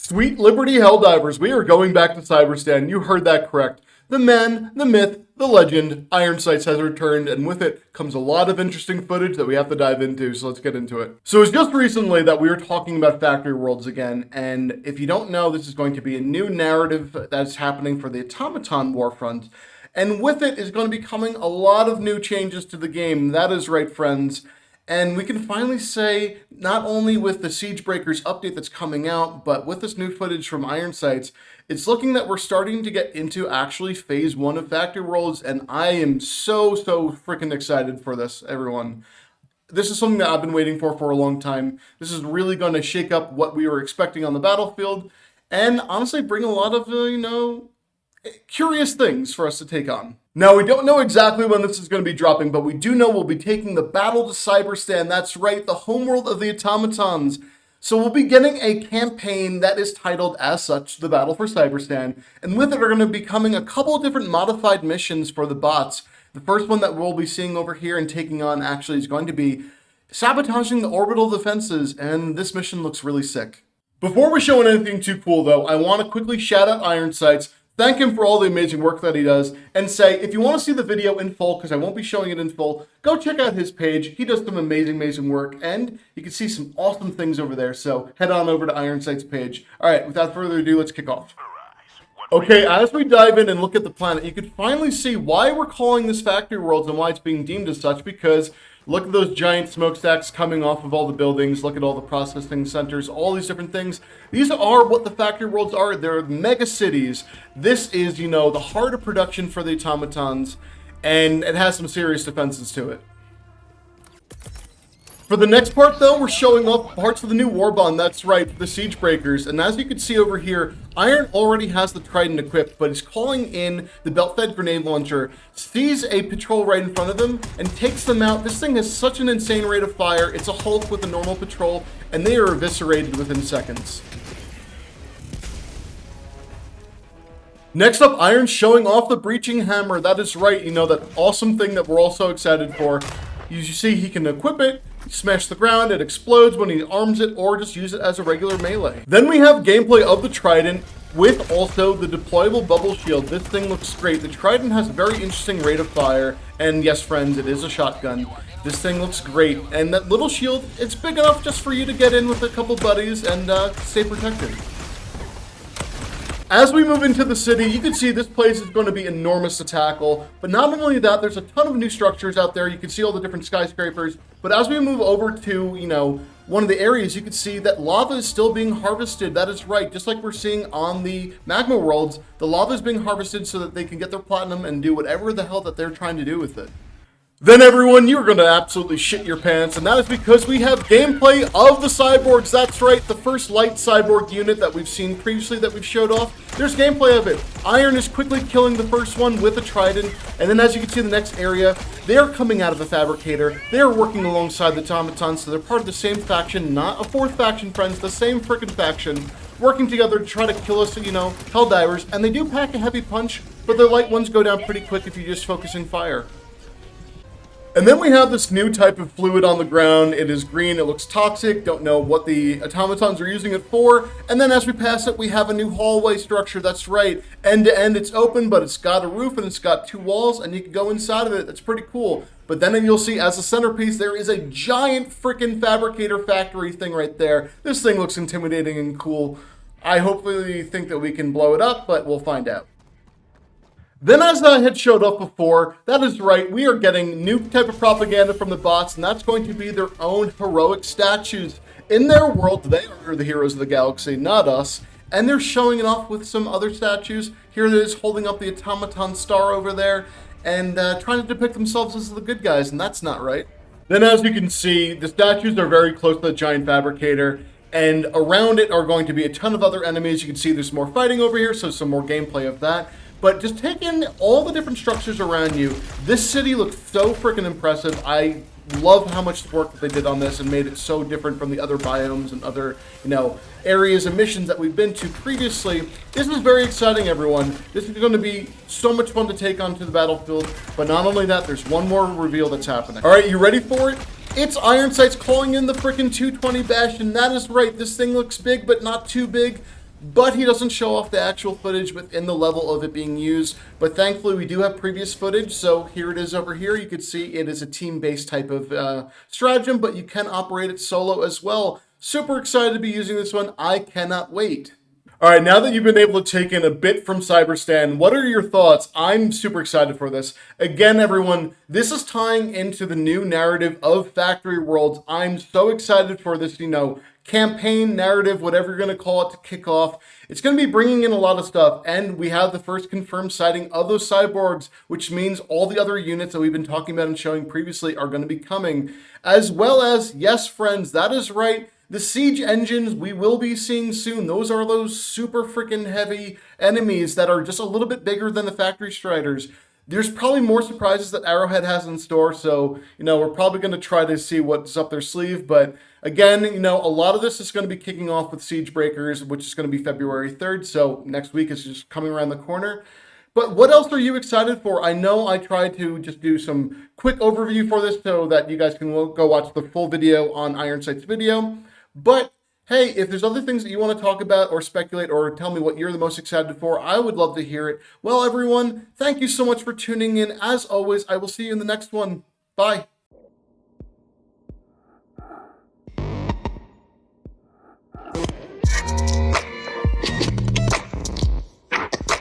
Sweet Liberty Helldivers, we are going back to Cyberstan. You heard that correct. The man, the myth, the legend, Iron Sights has returned, and with it comes a lot of interesting footage that we have to dive into, so let's get into it. So it was just recently that we were talking about Factory Worlds again, and if you don't know, this is going to be a new narrative that's happening for the Automaton Warfront, and with it is going to be coming a lot of new changes to the game. That is right, friends. And we can finally say, not only with the Siege Breakers update that's coming out, but with this new footage from Iron Sights, it's looking that we're starting to get into actually phase 1 of Factory Worlds, and I am so freaking excited for this, everyone. This is something that I've been waiting for a long time. This is really going to shake up what we were expecting on the battlefield, and honestly bring a lot of, curious things for us to take on. Now, we don't know exactly when this is going to be dropping, but we do know we'll be taking the battle to Cyberstan. That's right, the homeworld of the automatons. So we'll be getting a campaign that is titled as such, The Battle for Cyberstan. And with it are going to be coming a couple of different modified missions for the bots. The first one that we'll be seeing over here and taking on actually is going to be sabotaging the orbital defenses. And this mission looks really sick. Before we show anything too cool though, I want to quickly shout out Iron Sights. Thank him for all the amazing work that he does, and say, if you want to see the video in full, because I won't be showing it in full, go check out his page. He does some amazing work, and you can see some awesome things over there, so head on over to Iron Sights' page. Alright, without further ado, let's kick off. Okay, as we dive in and look at the planet, you can finally see why we're calling this Factory Worlds and why it's being deemed as such, because look at those giant smokestacks coming off of all the buildings. Look at all the processing centers, all these different things. These are what the Factory Worlds are. They're mega cities. This is, the heart of production for the automatons, and it has some serious defenses to it. For the next part, though, we're showing off parts of the new Warbond. That's right, the Siege Breakers. And as you can see over here, Iron already has the Trident equipped, but he's calling in the belt-fed grenade launcher, sees a patrol right in front of him, and takes them out. This thing has such an insane rate of fire. It's a Hulk with a normal patrol, and they are eviscerated within seconds. Next up, Iron's showing off the Breaching Hammer. That is right, that awesome thing that we're all so excited for. You see, he can equip it, smash the ground, it explodes when he arms it, or just use it as a regular melee. Then we have gameplay of the Trident with also the deployable bubble shield. This thing looks great. The Trident has a very interesting rate of fire, and yes, friends, it is a shotgun. This thing looks great, and that little shield, it's big enough just for you to get in with a couple buddies and stay protected. As we move into the city, you can see this place is going to be enormous to tackle. But not only that, there's a ton of new structures out there. You can see all the different skyscrapers. But as we move over to, one of the areas, you can see that lava is still being harvested. That is right. Just like we're seeing on the Magma Worlds, the lava is being harvested so that they can get their platinum and do whatever the hell that they're trying to do with it. Then everyone, you're going to absolutely shit your pants, and that is because we have gameplay of the cyborgs. That's right, the first light cyborg unit that we've seen previously that we've showed off. There's gameplay of it. Iron is quickly killing the first one with a trident, and then as you can see in the next area, they're coming out of the fabricator. They're working alongside the automatons, so they're part of the same faction, not a fourth faction, friends, the same frickin' faction, working together to try to kill us, Helldivers, and they do pack a heavy punch, but the light ones go down pretty quick if you're just focusing fire. And then we have this new type of fluid on the ground. It is green, it looks toxic, don't know what the automatons are using it for. And then as we pass it, we have a new hallway structure. That's right, end to end it's open, but it's got a roof and it's got 2 walls and you can go inside of it. That's pretty cool. But then you'll see as a centerpiece, there is a giant freaking fabricator factory thing right there. This thing looks intimidating and cool. I hopefully think that we can blow it up, but we'll find out. Then as I had showed up before, that is right, we are getting new type of propaganda from the bots, and that's going to be their own heroic statues. In their world, they are the heroes of the galaxy, not us, and they're showing it off with some other statues. Here it is holding up the automaton star over there, and trying to depict themselves as the good guys, and that's not right. Then as you can see, the statues are very close to the giant fabricator, and around it are going to be a ton of other enemies. You can see there's more fighting over here, so some more gameplay of that. But just take in all the different structures around you. This city looks so freaking impressive. I love how much work that they did on this and made it so different from the other biomes and other, areas and missions that we've been to previously. This is very exciting, everyone. This is going to be so much fun to take onto the battlefield. But not only that, there's one more reveal that's happening. All right, you ready for it? It's Iron Sights calling in the freaking 220 Bastion. That is right. This thing looks big, but not too big. but he doesn't show off the actual footage within the level of it being used. But thankfully, we do have previous footage, so here it is over here. You can see it is a team-based type of stratagem, but you can operate it solo as well. Super excited to be using this one. I cannot wait. All right, now that you've been able to take in a bit from Cyberstan, what are your thoughts? I'm super excited for this. Again, everyone, this is tying into the new narrative of Factory Worlds. I'm so excited for this, campaign, narrative, whatever you're going to call it, to kick off. It's going to be bringing in a lot of stuff, and we have the first confirmed sighting of those cyborgs, which means all the other units that we've been talking about and showing previously are going to be coming, as well as, yes, friends, that is right, the siege engines we will be seeing soon. Those are those super freaking heavy enemies that are just a little bit bigger than the factory striders. There's probably more surprises that Arrowhead has in store, so, we're probably going to try to see what's up their sleeve. But again, a lot of this is going to be kicking off with Siege Breakers, which is going to be February 3rd, so next week is just coming around the corner. But what else are you excited for? I know I tried to just do some quick overview for this so that you guys can go watch the full video on Ironsight's video. But hey, if there's other things that you want to talk about or speculate or tell me what you're the most excited for, I would love to hear it. Well, everyone, thank you so much for tuning in. As always, I will see you in the next one. Bye.